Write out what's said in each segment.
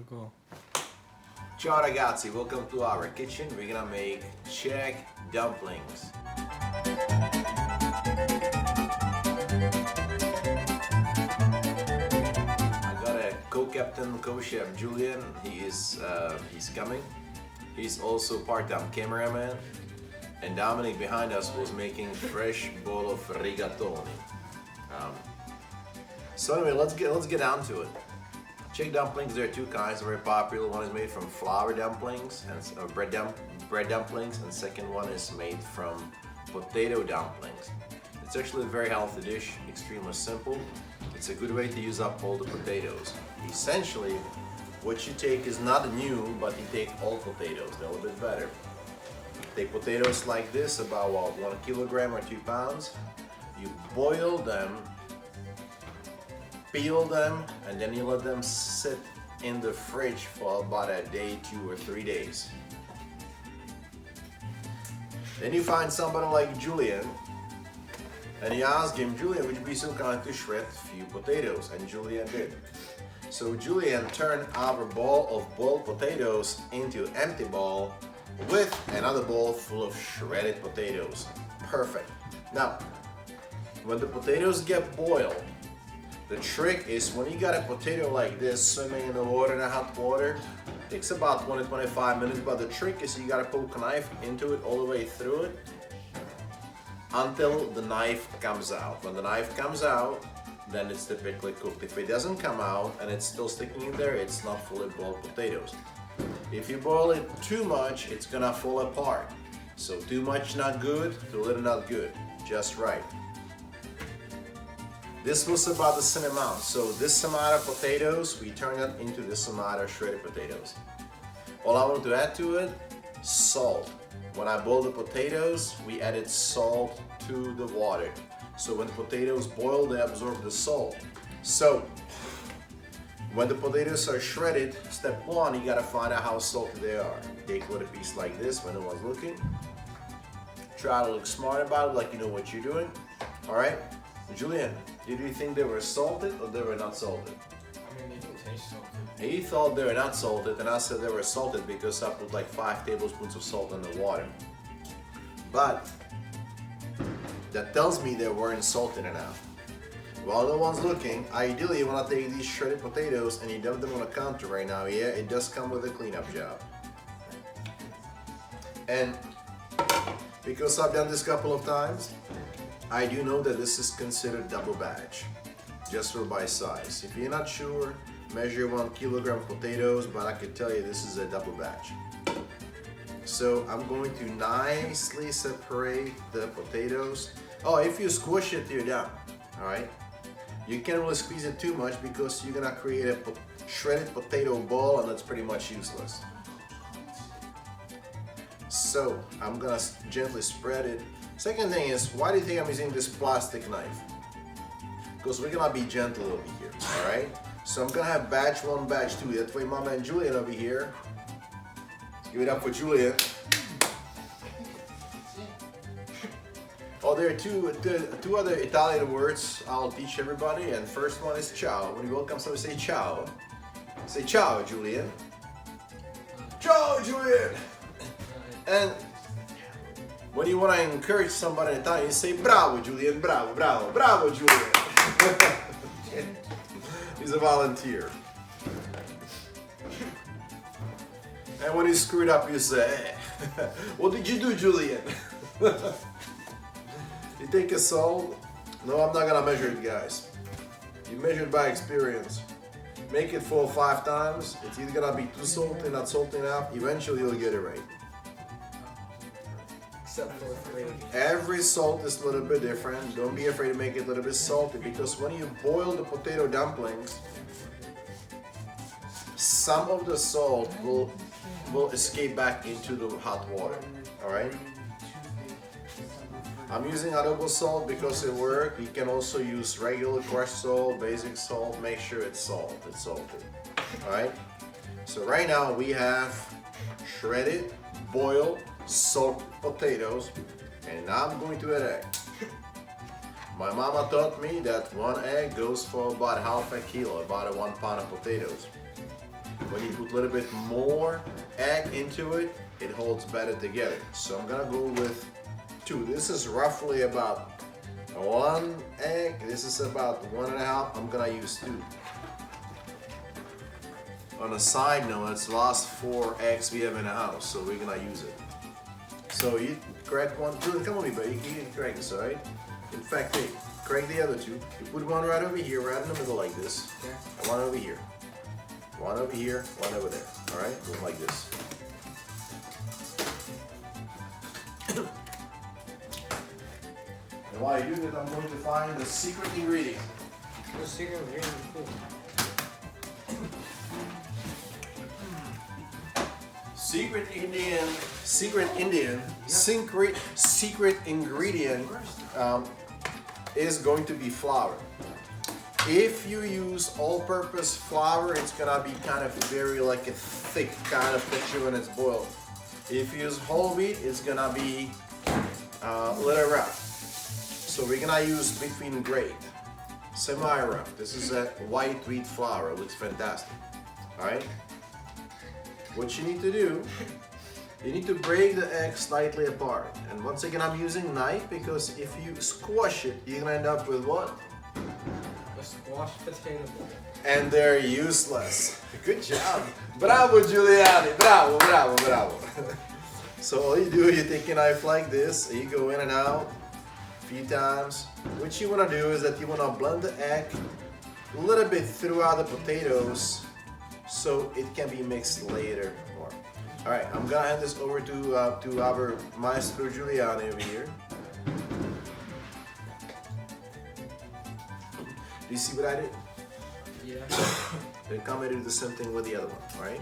go. Ciao Ragazzi, welcome to our kitchen. We're gonna make Czech dumplings. I got a co-captain, co-chef Julian. He's coming. He's also part-time cameraman. And Dominic behind us was making fresh bowl of rigatoni. So anyway, let's get down to it. Czech dumplings, there are two kinds, very popular. One is made from flour dumplings and bread dumplings, and second one is made from potato dumplings. It's actually a very healthy dish, extremely simple. It's a good way to use up all the potatoes. Essentially, what you take is not new, but you take all potatoes, they're a little bit better. Take potatoes like this, about 1 kilogram or 2 pounds. You boil them, peel them, and then you let them sit in the fridge for about a day, 2 or 3 days. Then you find somebody like Julian, and you ask him, Julian, would you be so kind to shred a few potatoes? And Julian did. So Julian turned our bowl of boiled potatoes into an empty bowl with another bowl full of shredded potatoes. Perfect. Now, when the potatoes get boiled, the trick is when you got a potato like this swimming in the water, in the hot water, it takes about 20-25 minutes, but the trick is you gotta poke a knife into it all the way through it until the knife comes out. When the knife comes out, then it's typically cooked. If it doesn't come out and it's still sticking in there, it's not fully boiled potatoes. If you boil it too much, it's gonna fall apart. So too much not good, too little not good, just right. This was about the same amount. So this amount of potatoes, we turn it into this amount of shredded potatoes. All I want to add to it, salt. When I boiled the potatoes, we added salt to the water. So when the potatoes boil, they absorb the salt. So when the potatoes are shredded, step one, you gotta find out how salty they are. Take a little piece like this when no one's looking. Try to look smart about it, like you know what you're doing. All right, Julian, did you think they were salted or they were not salted? I mean, they do taste salty. He thought they were not salted, and I said they were salted because I put like 5 tablespoons of salt in the water. But that tells me they weren't salted enough. While no one's looking, ideally you want to take these shredded potatoes and you dump them on a counter right now. Yeah, it does come with a cleanup job. And because I've done this a couple of times, I do know that this is considered double batch, just for by size. If you're not sure, measure 1 kilogram of potatoes, but I can tell you this is a double batch. So I'm going to nicely separate the potatoes. Oh, if you squish it, you're done. All right. You can't really squeeze it too much because you're gonna create a shredded potato ball, and that's pretty much useless. So I'm gonna gently spread it. Second thing is, why do you think I'm using this plastic knife? Because we're gonna be gentle over here, all right? So I'm gonna have batch 1, batch 2. That way Mama and Julian over here. Give it up for Julian. Oh, there are two other Italian words I'll teach everybody, and first one is ciao. When you welcome somebody, say ciao. Say ciao, Julian. Ciao, Julian. And when you want to encourage somebody in Italian, you say bravo, Julian, bravo, bravo, bravo, Julian. He's a volunteer. And when you screw it up, you say, what did you do, Julian? You take a salt. No, I'm not gonna measure it, guys. You measure it by experience. Make it 4 or 5 times. It's either gonna be too salty, not salty enough. Eventually you'll get it right. Except for flavor. Every salt is a little bit different. Don't be afraid to make it a little bit salty, because when you boil the potato dumplings, some of the salt will escape back into the hot water. All right. I'm using adobo salt because it works. You can also use regular crushed salt, basic salt. Make sure it's salted. All right. So right now we have shredded, boiled, salted potatoes, and now I'm going to add egg. My mama taught me that 1 egg goes for about half a kilo, about 1 pound of potatoes. when you put a little bit more egg into it, it holds better together. So I'm gonna go with 2. This is roughly about 1 egg. This is about 1.5. I'm gonna use 2. On a side note, it's the last 4 eggs we have in the house, so we're gonna use it. So you crack one, come on me, buddy. You can crack this, alright? In fact, hey, crack the other 2. You put one right over here, right in the middle like this. Okay. And one over here. One over here, one over there. Alright? Go like this. And while you do that, I'm going to find the secret ingredient. The secret ingredient is cool. Secret ingredient is going to be flour. If you use all-purpose flour, it's gonna be kind of very like a thick kind of texture when it's boiled. If you use whole wheat, it's gonna be a little rough. So we're gonna use between grade, semi-rough. This is a white wheat flour. It looks fantastic. All right. What you need to do, you need to break the egg slightly apart. And once again, I'm using knife because if you squash it, you're gonna end up with what? A squashed potato bowl. And they're useless. Good job. Bravo, Giuliani. Bravo, bravo, bravo. So all you do, you take a knife like this, you go in and out a few times. What you wanna do is that you wanna blend the egg a little bit throughout the potatoes so it can be mixed later more. All right, I'm gonna hand this over to our maestro Giuliani over here. Do you see what I did? Yeah. Then come and do the same thing with the other one, all right?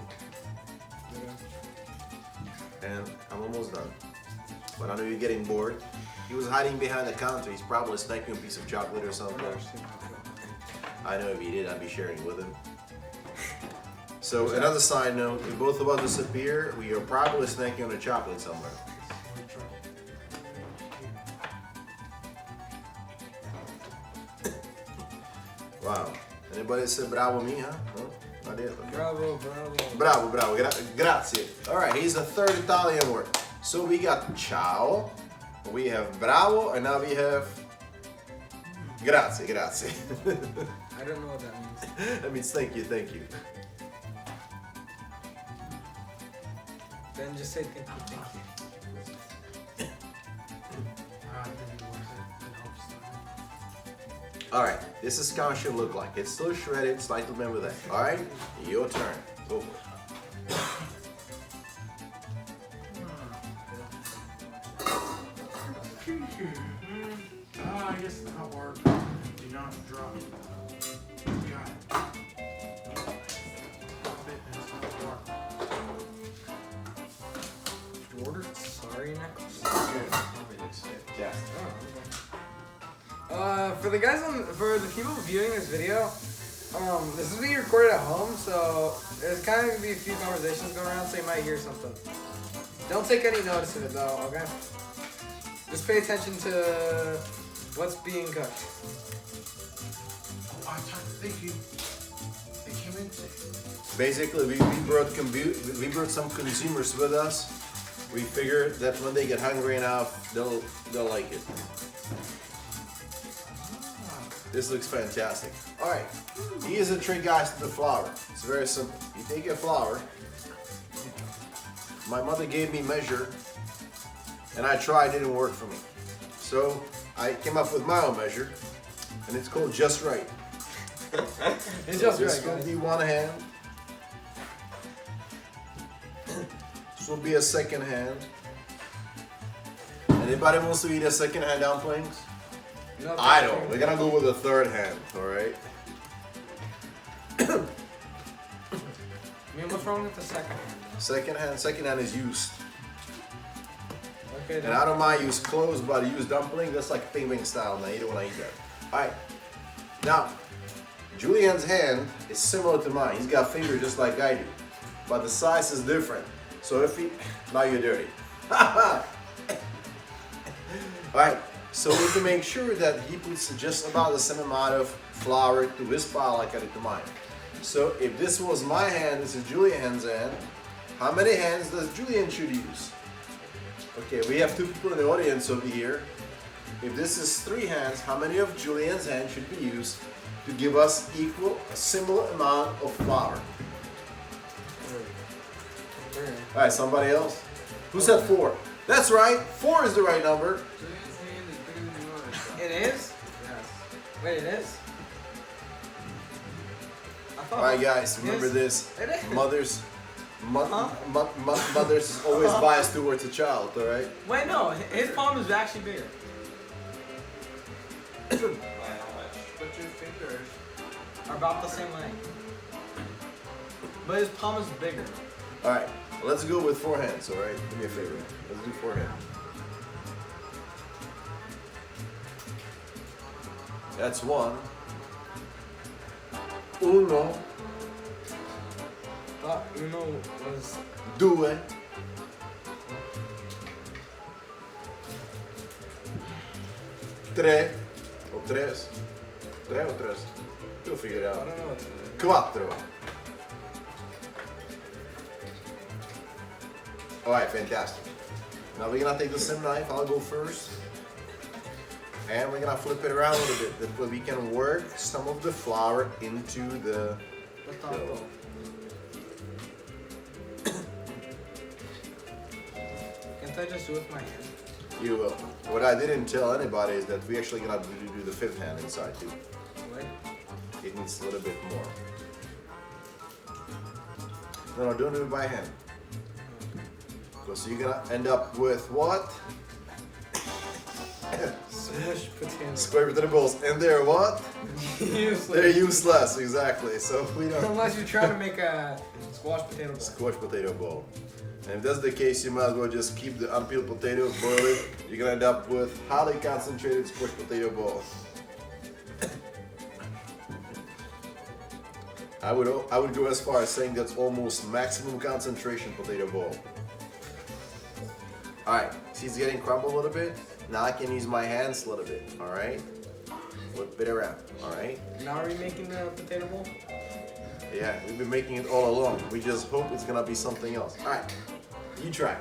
Yeah. And I'm almost done. But I know you're getting bored. He was hiding behind the counter. He's probably snacking a piece of chocolate or something. I know if he did, I'd be sharing with him. So another side note, if both of us disappear, we are probably snacking on a chocolate somewhere. Wow. Anybody say bravo me, huh? No? Not yet. Okay. Bravo, bravo. Bravo, bravo. Grazie. All right, here's the third Italian word. So we got ciao, we have bravo, and now we have grazie, grazie. I don't know what that means. That means thank you, thank you. Then just say thank you, thank you. All right, this is how it should look like. It's still shredded, slightly bent with that. All right, your turn. Go for it. I guess not work. Do not drop. Got it. You ordered sorry necklace? Yeah. For the guys for the people viewing this video, this is being recorded at home, so there's kind of gonna be a few conversations going around, so you might hear something. Don't take any notice of it though, okay? Just pay attention to what's being cooked. Oh, I tried to think they came in today. Basically, we brought some consumers with us. We figured that when they get hungry enough, they'll like it. This looks fantastic. All right, here's a trick, guys, to the flour. It's very simple. You take your flour. My mother gave me measure, and I tried, it didn't work for me. So I came up with my own measure, and it's called just right. It's So just this right, will guys. be one hand. This will be a second hand. Anybody wants to eat a second hand dumplings? No, I don't. We're gonna go with a third hand, all right? I mean, what's wrong with the second hand? Second hand is used. Okay, And I don't mind use clothes, but I use dumpling. That's like ping style, man. You don't wanna eat that. All right. Now, Julian's hand is similar to mine. He's got fingers just like I do, but the size is different. So if he, now you're dirty. All right. So we can make sure that he puts just about the same amount of flour to his pile like I did to mine. So if this was my hand, this is Julian's hand. How many hands does Julian should use? Okay, we have 2 people in the audience over here. If this is 3 hands, how many of Julian's hands should be used to give us a similar amount of flour? All right, somebody else? Who said 4? That's right, 4 is the right number. It is? Yes. Wait, it is? All right, guys, remember this. It is. Mothers always biased towards the child, all right? Wait, no, his palm is actually bigger. But your fingers. Are about the same length. But his palm is bigger. All right, let's go with 4 hands, all right? Do me a favor. Let's do 4 hands. That's 1. Uno, Thought Uno was 2, 3, o 3. 3 o 3? You'll figure it I out. don't know what to do. 4. Alright, fantastic. Now we're gonna take the same knife, I'll go first. And we're gonna flip it around a little bit, that way we can work some of the flour into the dough. Can't I just do it with my hand? You will. What I didn't tell anybody is that we actually gonna do the 5th hand inside too. Wait. It needs a little bit more. No, don't do it by hand. So you're gonna end up with what? Smushed potatoes. Square potato balls, and they're what? Useless. They're useless, exactly. So we don't. Unless you're trying to make a squash potato bowl. Squash potato bowl. And if that's the case, you might as well just keep the unpeeled potatoes, boil it. You're gonna end up with highly concentrated squash potato bowl. I would go as far as saying that's almost maximum concentration potato bowl. All right, see it's getting crumbled a little bit. Now I can use my hands a little bit. All right, flip it around. All right. Now are we making the potato bowl? Yeah, we've been making it all along. We just hope it's gonna be something else. All right, you try.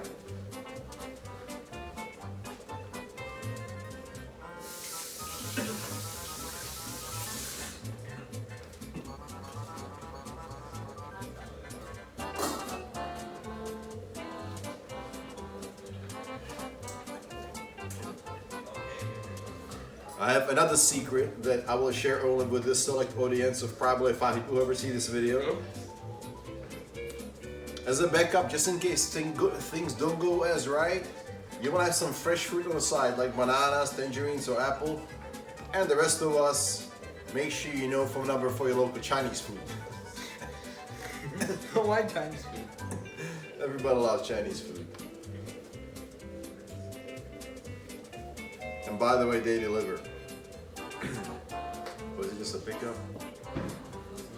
I have another secret that I will share only with this select audience of probably 5 people who ever see this video. As a backup, just in case things don't go as right, you want to have some fresh fruit on the side, like bananas, tangerines, or apple. And the rest of us, make sure you know phone number for your local Chinese food. Why Chinese food? Everybody loves Chinese food. And by the way, they deliver. Was it just a pickup?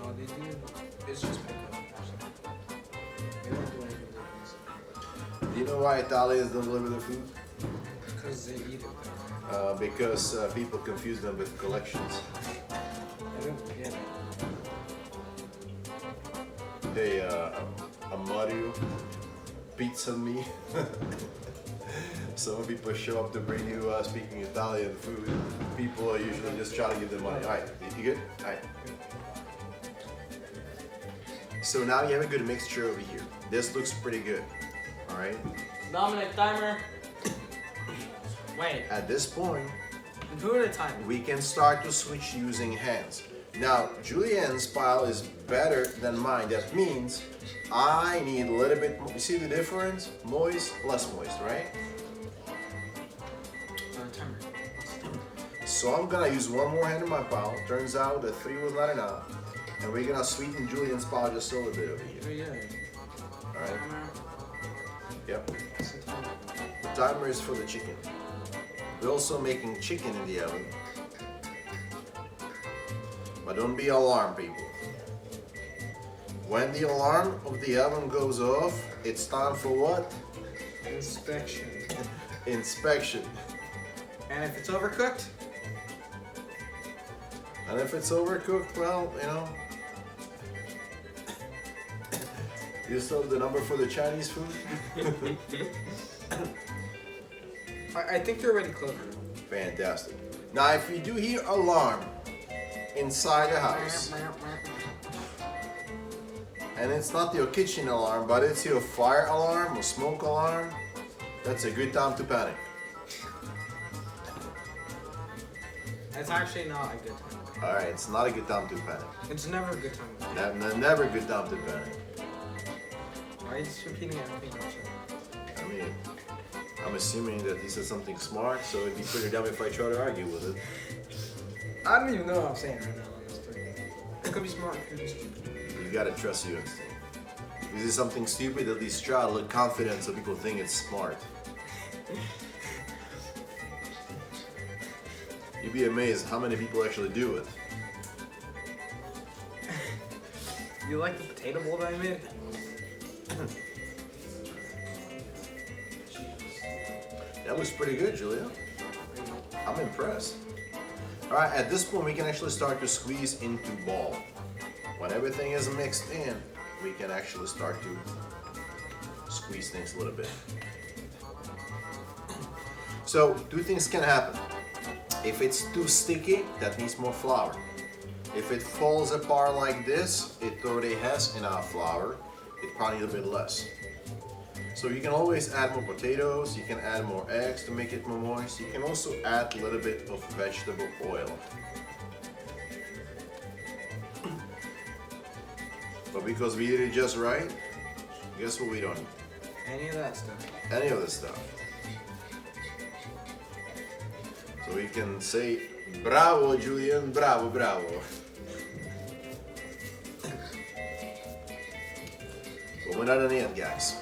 No, they do. It's just pickup. They don't do anything different. Do you know why Italians don't deliver their food? Because they eat it. Because people confuse them with collections. I don't get it. Hey, I'm Mario. Pizza me. Some people show up to bring you speaking Italian food. People are usually just trying to give them money. Alright, you good? Alright. So now you have a good mixture over here. This looks pretty good. Alright? Dominic, timer. Wait, At this point, who are the timer? we can start to switch using hands. Now, Julian's pile is better than mine. That means I need a little bit more. You see the difference? Moist, less moist, right? Timer. So I'm gonna use one more hand in my pile. Turns out that 3 was not enough. And we're gonna sweeten Julian's pile just a little bit over here. Oh yeah. Alright? Timer. Yep. What's the timer? The timer is for the chicken. We're also making chicken in the oven. But don't be alarmed, people. When the alarm of the oven goes off, it's time for what? Inspection. Inspection. And if it's overcooked? And if it's overcooked, well, you know, You still have the number for the Chinese food? I think they're already closed. Fantastic. Now, if you do hear alarm inside the house, and it's not your kitchen alarm, but it's your fire alarm or smoke alarm, that's a good time to panic. It's actually not a good time. Alright, it's not a good time to panic. It's never a good time. Never a good time to panic. Why are you just repeating everything I said? I mean, I'm assuming that he said something smart, so it'd be pretty dumb if I try to argue with it. I don't even know what I'm saying right now, honestly. It could be smart, it could be stupid. You gotta trust your instinct. If this is something stupid, at least try to look confident so people think it's smart. You'd be amazed how many people actually do it. You like the potato bowl that I made? That was pretty good, Julia. I'm impressed. Alright, at this point we can actually start to squeeze into ball. When everything is mixed in, we can actually start to squeeze things a little bit. So, two things can happen. If it's too sticky, that needs more flour. If it falls apart like this, it already has enough flour. It probably needs a bit less. So you can always add more potatoes, you can add more eggs to make it more moist. You can also add a little bit of vegetable oil. But because we did it just right, guess what we don't need? Any of that stuff. Any of this stuff. So we can say, bravo Julian, bravo, bravo. But we're not done yet, guys.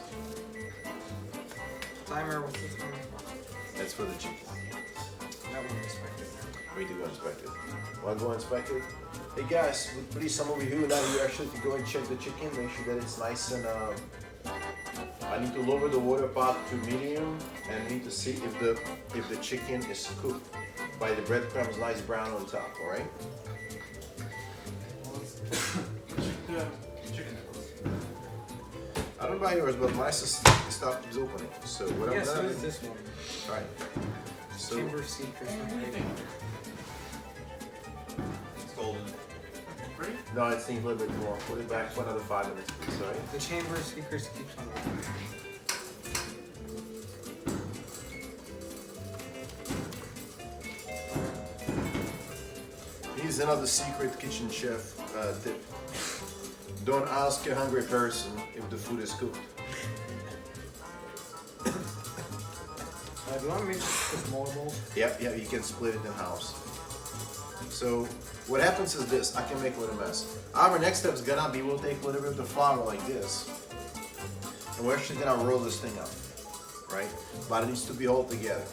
Timer, what's the timer? That's for the chicken. That one respected. We do go inspect it. Want to go inspect it? Hey guys, please some over here now. You actually to go and check the chicken. Make sure that it's nice and. I need to lower the water pot to medium and need to see if the chicken is cooked by the breadcrumbs nice brown on top. All right. Chicken. I don't buy yours, but my stuff is opening. So what I'm Yeah, so gonna is do- this one. All right. So Chamber of Secrets. It's golden. Ready? no, it seems a little bit more. Put it back for another 5 minutes, please. Sorry. The Chamber of Secrets keeps on opening. Here's another secret kitchen chef tip. Don't ask a hungry person if the food is cooked. Do you want to make this a smaller bowl? Yep, you can split it in halves. So what happens is this, I can make a little mess. Our next step is gonna be, we'll take a little bit of the flour like this, and we're actually gonna roll this thing up, right? But it needs to be all together.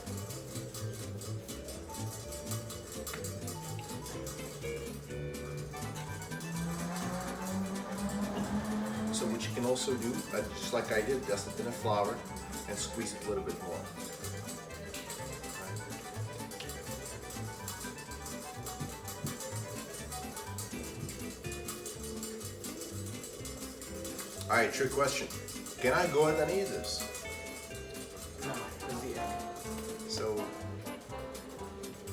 So what you can also do, just like I did, dust it in the flour and squeeze it a little bit more. Alright, trick question. Can I go ahead and eat this? No, that's the egg. So,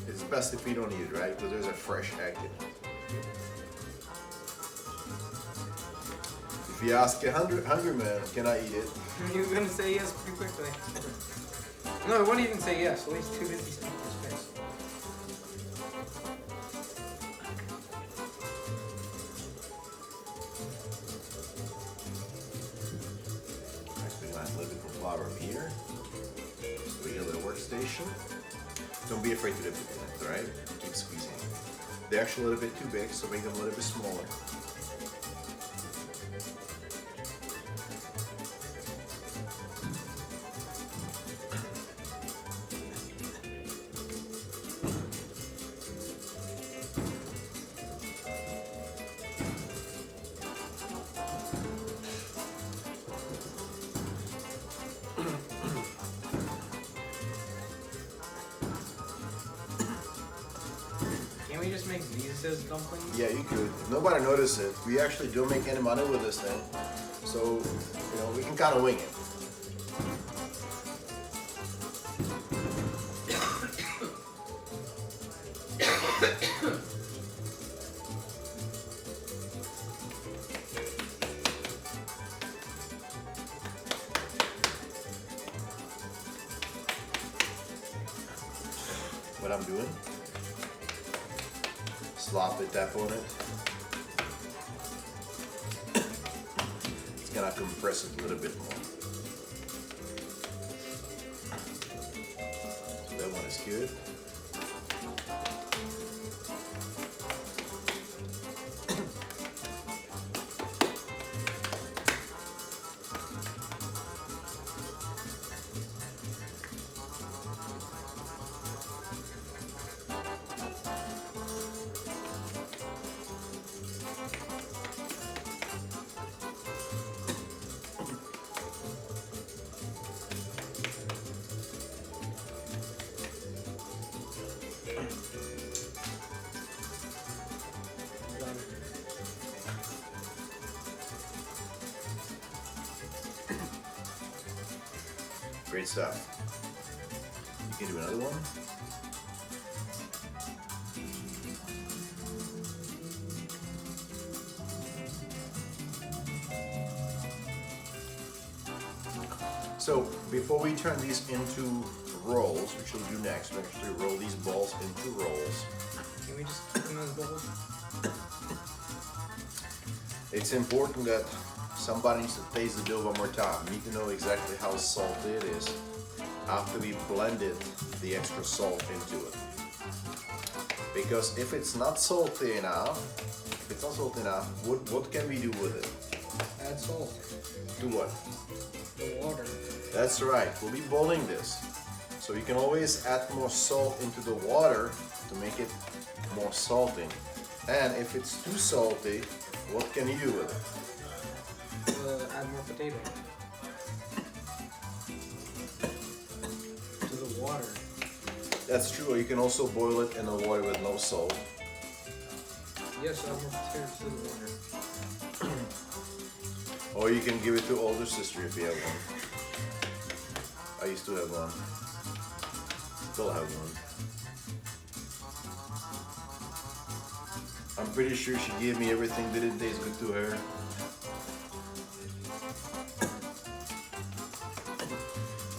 it's best if you don't eat it, right? Because there's a fresh egg in it. If you ask a hungry man, can I eat it? You're gonna say yes pretty quickly. No, I wouldn't even say yes. At least too busy speaking his face. Actually, gonna add a little bit of flour over here. So we get a little workstation. Don't be afraid to dip it in it, alright? Keep squeezing. They're actually a little bit too big, so make them a little bit smaller. Can't we just make these as dumplings? Yeah, you could. Nobody noticed it. We actually don't make any money with this thing. So, we can kind of wing it. What I'm doing, sloppy tap on it. It's gonna compress it a little bit more. So that one is good. Great stuff. You can do another one. So before we turn these into rolls, which we'll do next, we actually roll these balls into rolls. Can we just keep them as bubbles? It's important that somebody needs to taste the dough one more time. You need to know exactly how salty it is after we blended the extra salt into it. Because if it's not salty enough, what can we do with it? Add salt. Do what? The water. That's right, we'll be boiling this. So you can always add more salt into the water to make it more salty. And if it's too salty, what can you do with it? Add more potato. To the water. That's true, or you can also boil it in the water with no salt. Yes, add more potatoes to the water. Or you can give it to older sister if you have one. I used to have one. Still have one. I'm pretty sure she gave me everything that didn't taste good to her.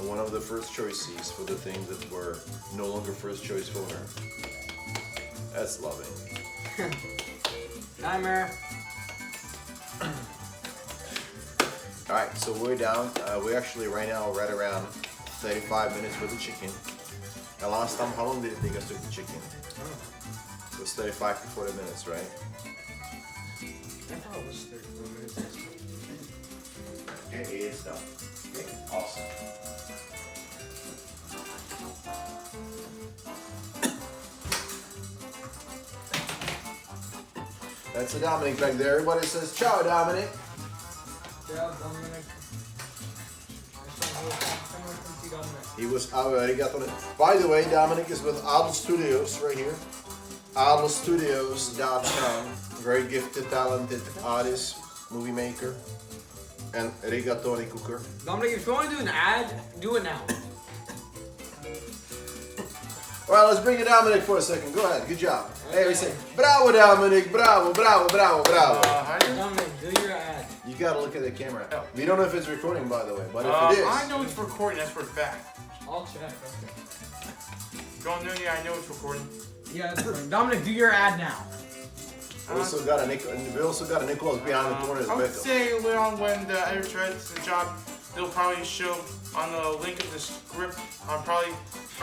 One of the first choices for the things that were no longer first choice for her. That's loving. Timer. Alright, so we're down. We're actually right now right around 35 minutes with the chicken. And last time, how long did it take us to cook the chicken? Oh. It was 35 to 40 minutes, right? I thought it was 34 minutes. Okay, it is done. Okay, awesome. That's a Dominic back there. Everybody says, Ciao, Dominic. Yeah, Dominic. Someone come see Dominic. He was already got on it. By the way, Dominic is with Adel Studios right here. AdelStudios.com. Very gifted, talented artist, movie maker, and rigatoni cooker. Dominic, if you want to do an ad, do it now. Alright, let's bring in Dominic for a second. Go ahead, good job. Hey, we say, bravo Dominic, bravo, bravo, bravo, bravo. Dominic, do your ad. You gotta look at the camera. Oh. We don't know if it's recording, by the way, but if it is. I know it's recording, that's for a fact. I'll check. Okay. Don't know yet, I know it's recording. Yeah, that's fine. Dominic, do your ad now. We also got a Nicholas behind the corner as I would Beckham. say later on when the editor edits the job, they'll probably show on the link of the script,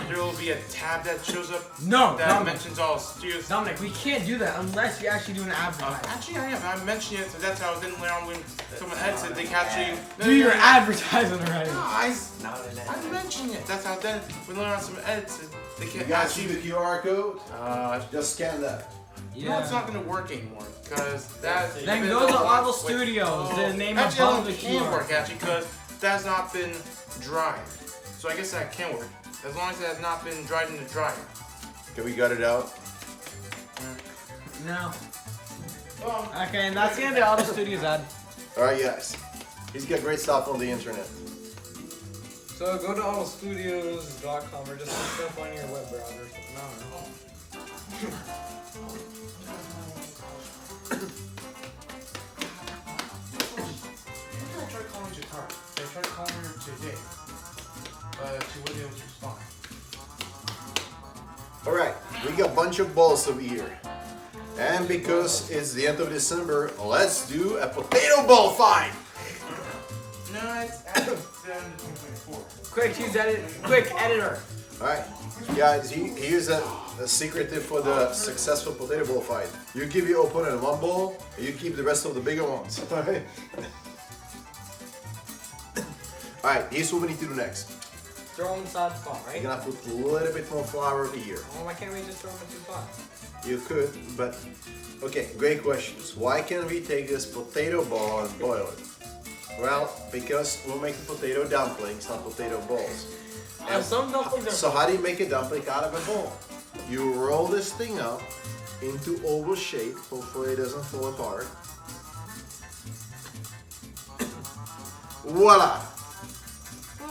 there will be a tab that shows up No, that Dominic. mentions all studios. Dominic, we can't do that unless you actually do an advertisement. Actually, I am. I'm mentioning it, so that's how then later on when someone edits it, they can actually Do your advertisement already. No, I mentioned it. That's how then when later on someone edits it, they You can guys see actually. the QR code? Just scan that. No, it's not going to work anymore because that. Then go to Adel Studios, the name actually, above the it can QR. work actually because that's not been dried. So I guess that can work as long as it has not been dried in the dryer. Can we gut it out? No. Okay, and that's the end of Adel Studios ad. Alright, yes. He's got great stuff on the internet. So go to allstudios.com or just look stuff on your web browser or something. I don't know. I tried calling Jatar. I tried calling her today. She wasn't able to respond. Alright, we got a bunch of balls over here. And because it's the end of December, let's do a potato ball fight! No, it's at the end of 2024. Quick, quick editor. Alright, guys, here's a secret tip for the successful potato ball fight. You give your opponent one ball, and you keep the rest of the bigger ones. Alright? Alright, here's what we need to do next. Throw them inside the pot, right? You're gonna put a little bit more flour over here. Well, why can't we just throw them into the pot? You could, but okay, great questions. Why can't we take this potato ball and boil it? Well, because we'll make the potato dumplings, not potato balls. Some dumplings are. So how do you make a dumpling out of a ball? You roll this thing up into oval shape. Hopefully it doesn't fall apart. Voila!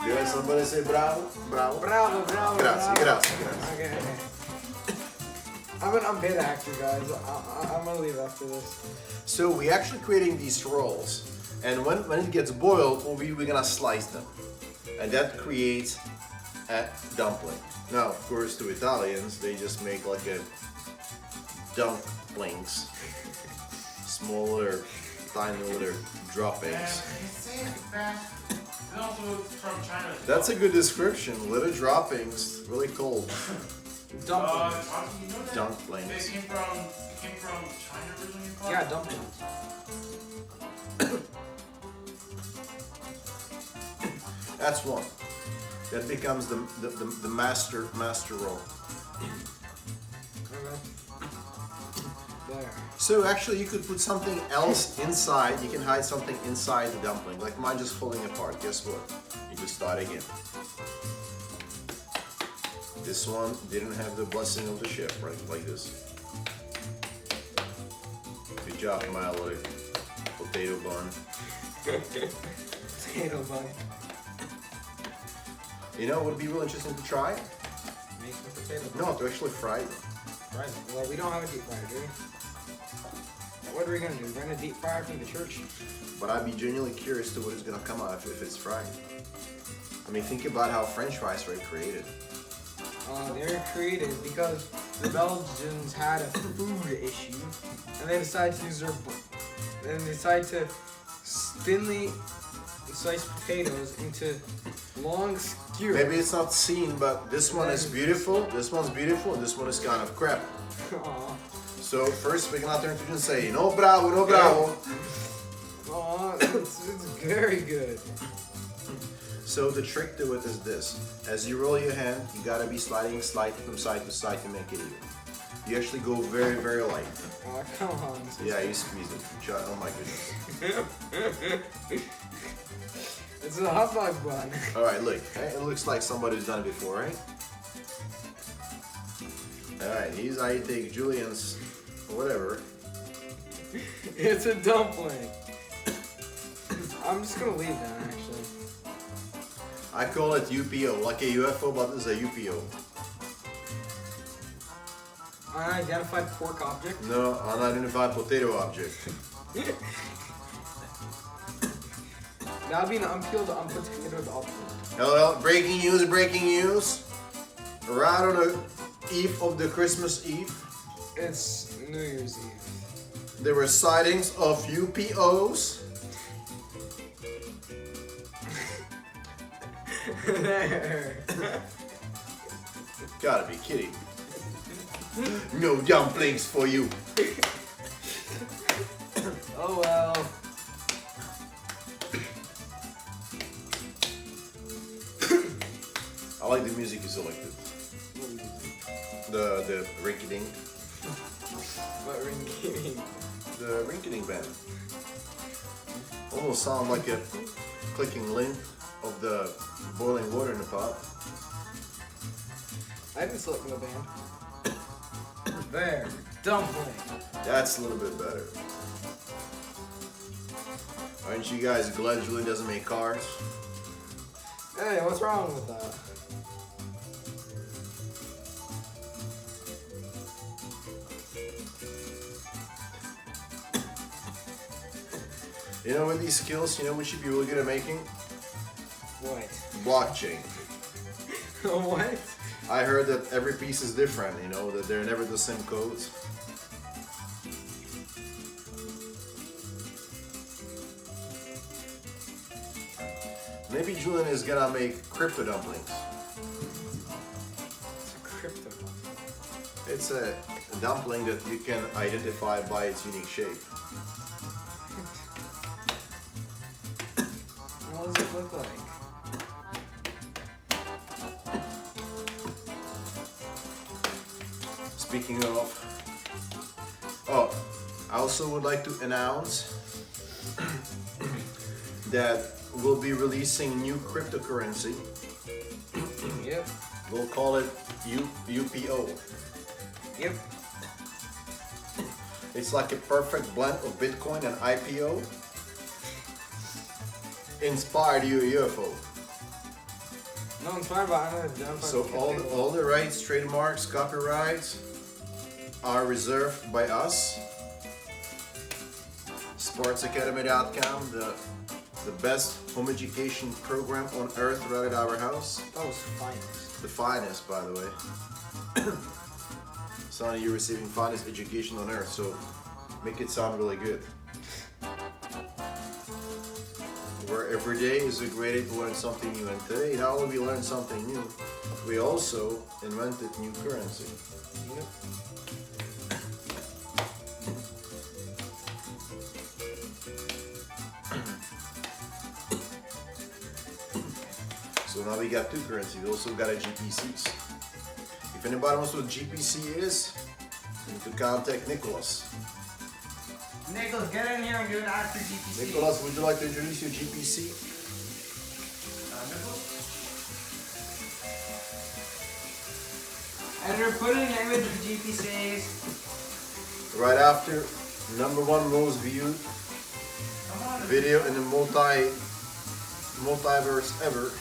Did somebody say bravo? Bravo? Bravo, bravo, Grazie, bravo. grazie, grazie. Okay. I'm an unpaid actor, guys. I'm gonna leave after this. So we're actually creating these rolls, and when it gets boiled, we're gonna slice them, and that creates a dumpling. Now, of course, to Italians, they just make like a dumplings, smaller, tiny little droppings. And also from China. That's a good description. Little droppings, really cold. Dumplings. You know that Dumplings. They came from China originally? Yeah, dumplings. That's one. That becomes the master roll. There. So actually you could put something else inside, you can hide something inside the dumpling, like mine just falling apart. Guess what? You just start again. This one didn't have the blessing of the chef, right? Like this. Good job, my little potato bun. Potato bun. You know what would be real interesting to try? Make some potato bun. No, to actually fry them. Right. Well, we don't have a deep fryer, do we? What are we gonna do? We're gonna deep fry it from the church? But I'd be genuinely curious to what is gonna come out if it's fried. I mean, think about how French fries were created. They're created because the Belgians had a food issue, and they decided to use their, and they decided to thinly slice potatoes into long skewers. Maybe it's not seen, but this one is beautiful, this one's beautiful, and this one is kind of crap. Aw. So first we're gonna turn to you and say, no bravo, no bravo. Aw, it's very good. So the trick to it is this. As you roll your hand, you gotta be sliding slightly from side to side to make it even. You actually go very, very light. Aw, come on. Yeah, you squeeze it. Oh my goodness. It's a hot dog bun. Alright, look. It looks like somebody's done it before, right? Alright, here's how you take Julian's whatever. It's a dumpling. I'm just gonna leave that actually. I call it UPO, like a UFO, but this is a UPO. Unidentified pork object. No, unidentified potato object. That would be an unpeeled, unpotatoed object. Hello, breaking news, breaking news. Right on the eve of the Christmas Eve, It's New Year's Eve. there were sightings of UPOs. There. Gotta be kidding. No dumplings for you. Oh well. I like the music you selected. The rinky-dink. What rinky? The rinky-dink band. Almost sound like a clicking lint of the boiling water in the pot. I didn't select no band. There. Dumpling. That's a little bit better. Aren't you guys glad Julian doesn't make cars? Hey, what's wrong with that? You know, with these skills, you know what you'd be really good at making? What? Blockchain. What? I heard that every piece is different, you know, that they're never the same codes. Maybe Julian is gonna make crypto dumplings. It's a crypto. It's a dumpling that you can identify by its unique shape. What does it look like? Speaking of, oh, I also would like to announce that we'll be releasing new cryptocurrency. Yep. We'll call it UPO. Yep. It's like a perfect blend of Bitcoin and IPO. Inspired UFO. No, inspired by another. So all the rights, trademarks, copyrights are reserved by us. SportsAcademy.com, the best home education program on earth right at our house. That was finest. The finest, by the way. Sonny, you're receiving finest education on earth, so make it sound really good. Where every day is a great day to learn something new, and today not only we learned something new, we also invented new currency. Yep. So now we got two currencies. We also got a GPCs. If anybody wants to know what GPC is, you need to contact Nicholas. Nicholas, get in here and do an ad for GPC. Nicholas, would you like to introduce your GPC? Editor, put in an image of GPCs. Right after #1 most viewed video in the multiverse ever.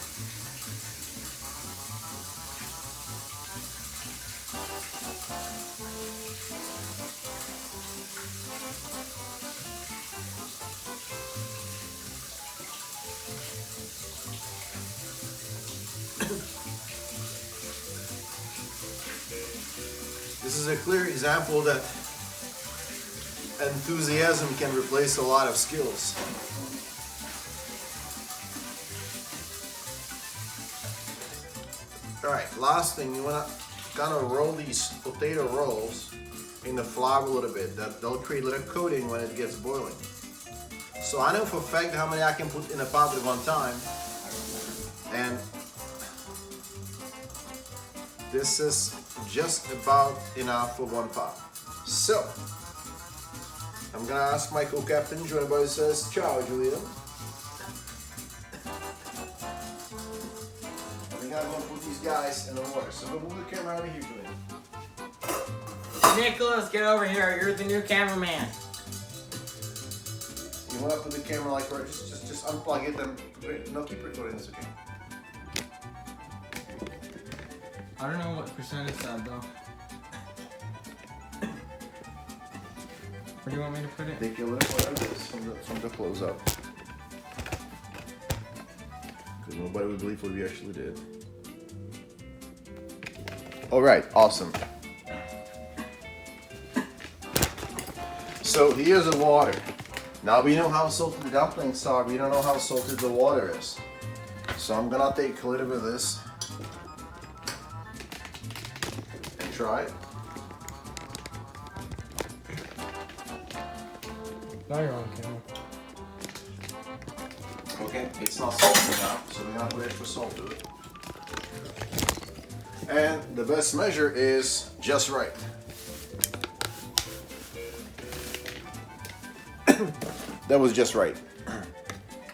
This is a clear example that enthusiasm can replace a lot of skills. Alright, last thing, you want to kind of roll these potato rolls in the flour a little bit. They'll create a little coating when it gets boiling. So I know for a fact how many I can put in a pot at one time. And this is just about enough for one pot. So, I'm gonna ask my co-captain, everybody says, ciao, Julian. And we gotta go put these guys in the water. So go move the camera over here, Julian. Nicholas, get over here. You're the new cameraman. You wanna put the camera like right, just unplug it and no, keep recording, it's okay. I don't know what percent it's at though. Where do you want me to put it? Take a little part of this from the close up. Because nobody would believe what we actually did. Alright, awesome. So here's the water. Now we know how salted the dumplings are, we don't know how salted the water is. So I'm gonna take a little bit of this and try it. Now you're on camera. Okay, it's not salty enough, so we're gonna put extra salt to it. And the best measure is just right. That was just right.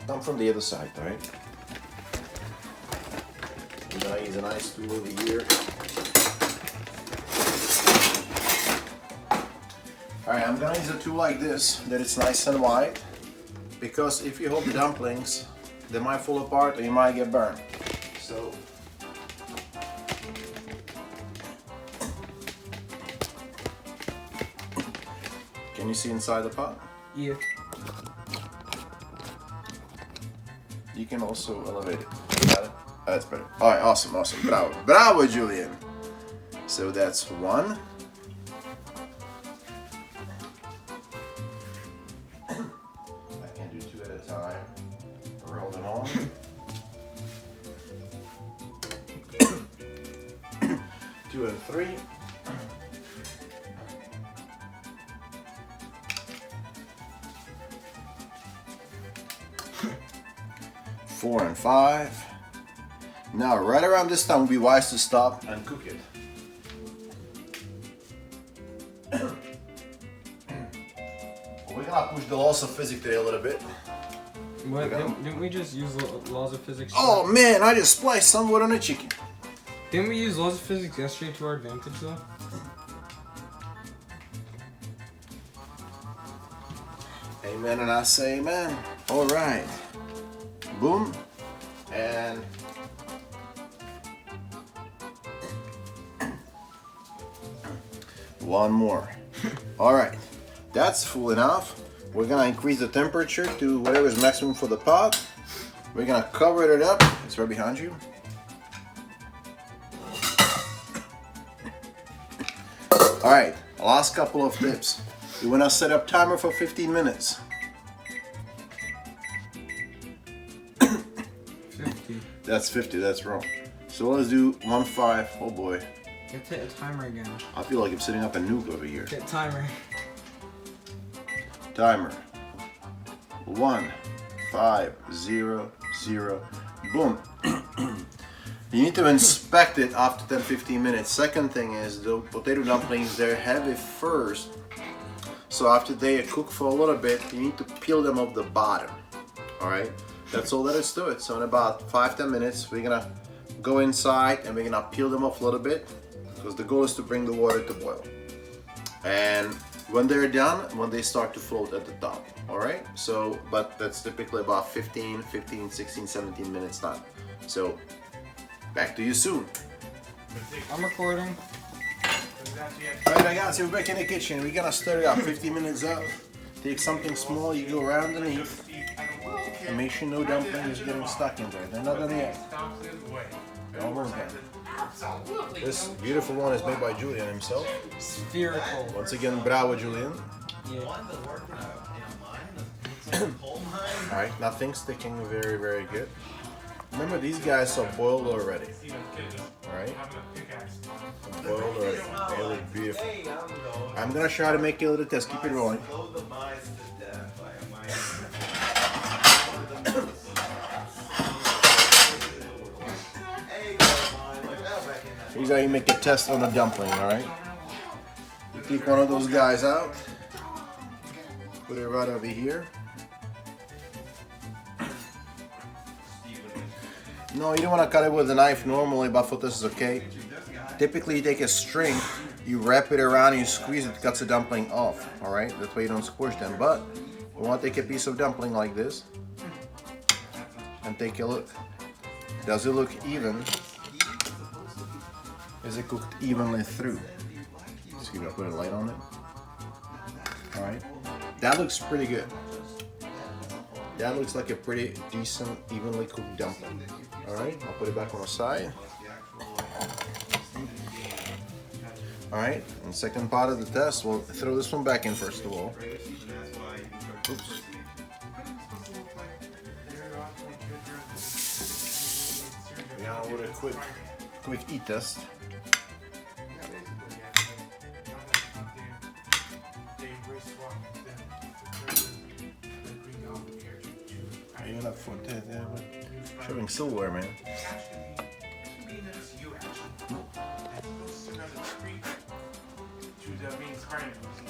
I'm from the other side, alright? I'm gonna use a nice tool over here. Alright, I'm gonna use a tool like this, that it's nice and wide. because if you hold the dumplings, they might fall apart or you might get burned. So can you see inside the pot? Yeah. You can also elevate it. Got it? That's better. All right, awesome, awesome. Bravo, bravo, Julian. So that's one. I can do two at a time. Roll them on. Two and three. Four and five. Now, right around this time, it would be wise to stop and cook it. We're gonna push the laws of physics today a little bit. What, didn't we just use laws of physics? Oh man, I just spliced some wood on a chicken. Didn't we use laws of physics yesterday to our advantage though? Amen, and I say amen. All right. Boom. And one more. All right. That's full enough. We're gonna increase the temperature to whatever is maximum for the pot. We're gonna cover it up. It's right behind you. All right, last couple of tips. You wanna set up timer for 15 minutes. 50. That's 50, that's wrong. So let's do 1-5, oh boy. Get a timer again. I feel like I'm setting up a nuke over here. Get timer. Timer. 1, 5, 0, 0, boom. You need to inspect it after 10-15 minutes. Second thing is the potato dumplings, they're heavy first. So after they cook for a little bit, you need to peel them off the bottom. All right, that's all there is to it. So in about 5-10 minutes, we're gonna go inside and we're gonna peel them off a little bit because the goal is to bring the water to boil. And when they're done, when they start to float at the top, all right? So, but that's typically about 15, 16, 17 minutes time. So back to you soon. I'm recording. All right, Ragazzi, we're back in the kitchen. We're gonna stir it up 15 minutes up. Take something small, you go around underneath. And make sure no dumpling is getting stuck in there. They're not done yet. They're almost done. This beautiful one is made by Julian himself. Spherical. Once again, bravo, Julian. Yeah. Alright, nothing sticking, very, very good. Remember, these guys are boiled already. Alright? Boiled already. They look beautiful. I'm gonna try to make a little test. Keep it rolling. Here's how you make a test on a dumpling, alright? You take one of those guys out. Put it right over here. No, you don't want to cut it with a knife normally, but for this is okay. Typically, you take a string, you wrap it around, and you squeeze it, cuts the dumpling off. All right, that way you don't squish them. But we want to take a piece of dumpling like this and take a look. Does it look even? Is it cooked evenly through? Just gonna put a light on it. All right, that looks pretty good. That looks like a pretty decent, evenly cooked dumpling. All right, I'll put it back on the side. All right, and second part of the test, we'll throw this one back in first of all. Oops. Now with a quick eat test. You're not for that, shoving silverware, man.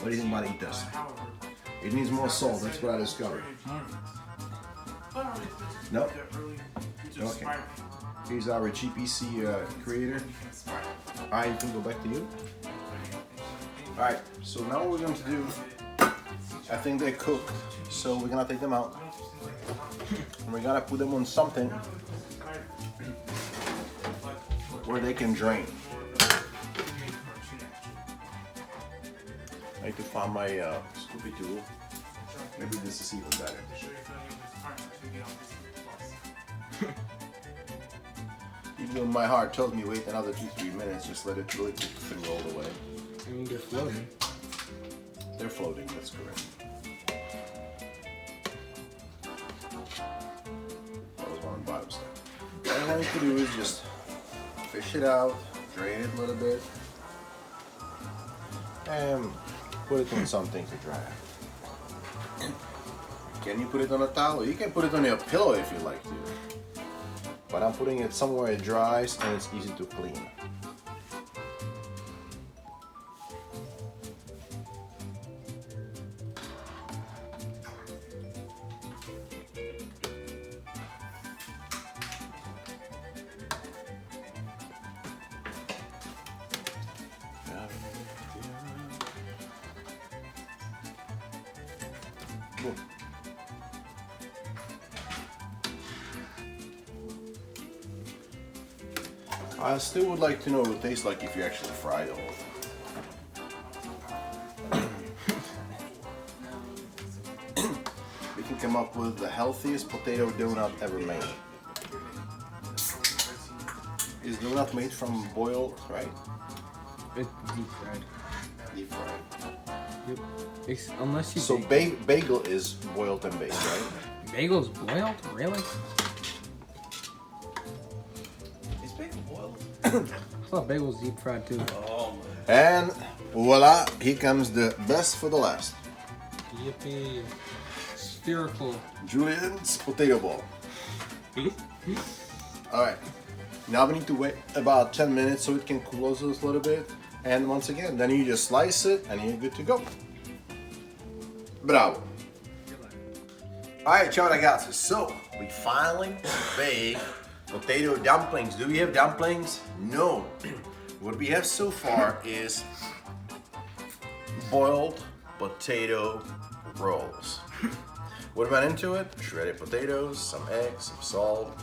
What do you think about eat this? It needs more salt, that's what I discovered. Nope. Okay. Here's our GPC creator. Alright, you can go back to you. Alright, so now what we're going to do, I think they're cooked, so we're going to take them out. And we gotta put them on something where they can drain. I need to find my scoopy tool. Maybe this is even better. Even though my heart tells me wait another 2-3 minutes, just let it really cook and roll away. I mean, they're floating. They're floating, that's correct. That was one on the bottom side. All I want you to do is just fish it out, drain it a little bit, and put it on something to dry out. Can you put it on a towel? You can put it on your pillow if you like to. But I'm putting it somewhere it dries and it's easy to clean. Boom. I still would like to know what it tastes like if you actually fry the whole thing. We can come up with the healthiest potato donut ever made. Is donut made from boiled, right? It's deep fried. Deep fried. Yep. Unless you. So bagel is boiled and baked, right? Bagel's boiled? Really? Is bacon boiled? I thought bagel's deep fried too. Oh my. And voila, here comes the best for the last. Yippee. Spherical. Julian's potato ball. Alright, now we need to wait about 10 minutes so it can cool us a little bit. And once again, then you just slice it and you're good to go. Bravo. Alright, Ciao Ragazzi. So, we finally made potato dumplings. Do we have dumplings? No. What we have so far is boiled potato rolls. What went into it? Shredded potatoes, some eggs, some salt,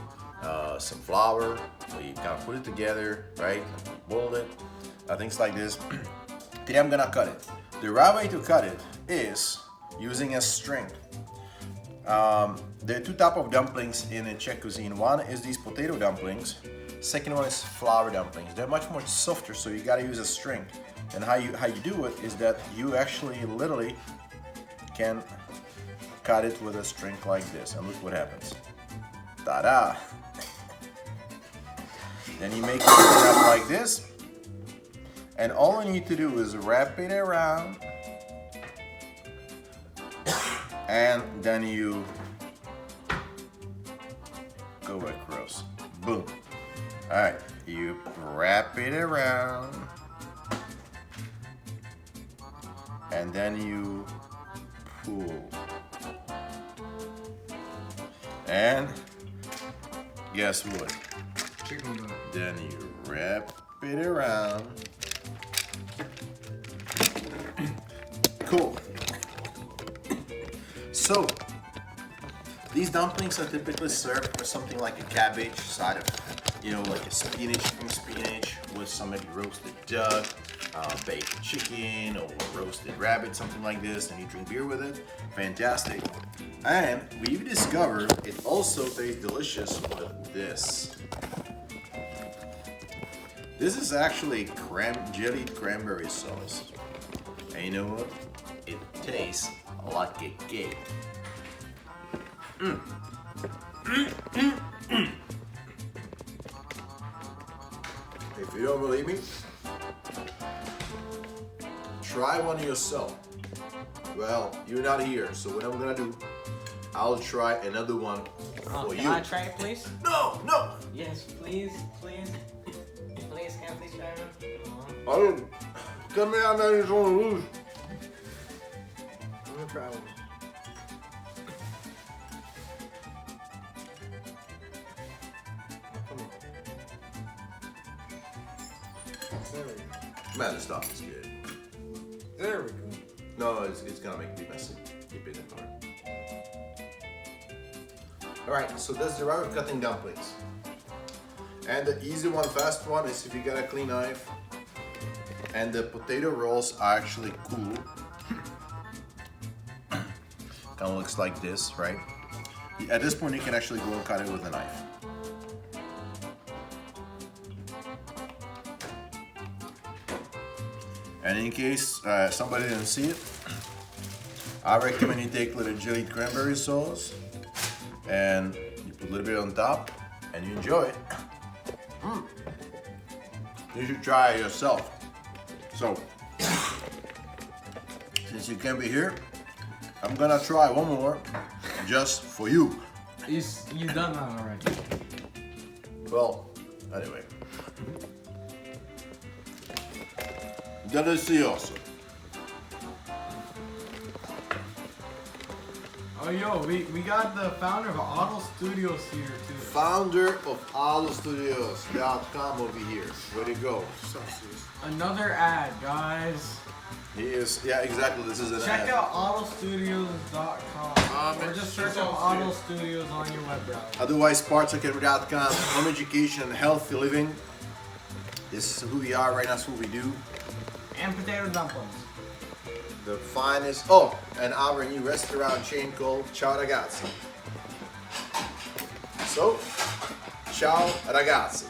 some flour. We kind of put it together, right? Boiled it. Things like this. Today I'm gonna cut it. The right way to cut it is using a string. There are two types of dumplings in the Czech cuisine. One is these potato dumplings. Second one is flour dumplings. They're much more softer, so you gotta use a string. And how you do it is that you actually literally can cut it with a string like this, and look what happens. Ta-da! Then you make it up like this, and all you need to do is wrap it around, and then you go across. Boom. All right, you wrap it around, and then you pull. And guess what? Chicken butt. Then you wrap it around. Cool. So, these dumplings are typically served with something like a cabbage side of, like a spinach with some maybe roasted duck, baked chicken, or roasted rabbit, something like this, and you drink beer with it. Fantastic. And we've discovered it also tastes delicious with this. This is actually jellied cranberry sauce. And you know what? It tastes like a cake. If you don't believe me, try one yourself. Well, you're not here, so what I'm gonna do, I'll try another one for you. Can I try it, please? No, no. Yes, please, please. Please, can I please try one? I don't. Come here, I'm not even trying to lose. I'm gonna try one. There we go. Man, this stuff is good. There we go. No, it's gonna make me messy. Keep it in there. Alright, so that's the rubber cutting dumplings. And the easy one, fast one is if you got a clean knife. And the potato rolls are actually cool. Kind of looks like this, right? At this point, you can actually go and cut it with a knife. And in case somebody didn't see it, I recommend you take a little jellied cranberry sauce and you put a little bit on top and you enjoy it. You should try it yourself. So, since you can't be here, I'm gonna try one more just for you. You done that already. Well, anyway. Delicioso. Oh yo, we got the founder of Auto Studios here too. Founder of AutoStudios.com over here. Way to go. Another ad, guys. He is, yeah, exactly. This is an Check ad. out autostudios.com or just search up Auto Studios on your web browser. Otherwise, partsoccer.com, home education and healthy living. This is who we are right now, that's what we do. And potato dumplings. The finest, and our new restaurant chain called Ciao Ragazzi. So, Ciao Ragazzi.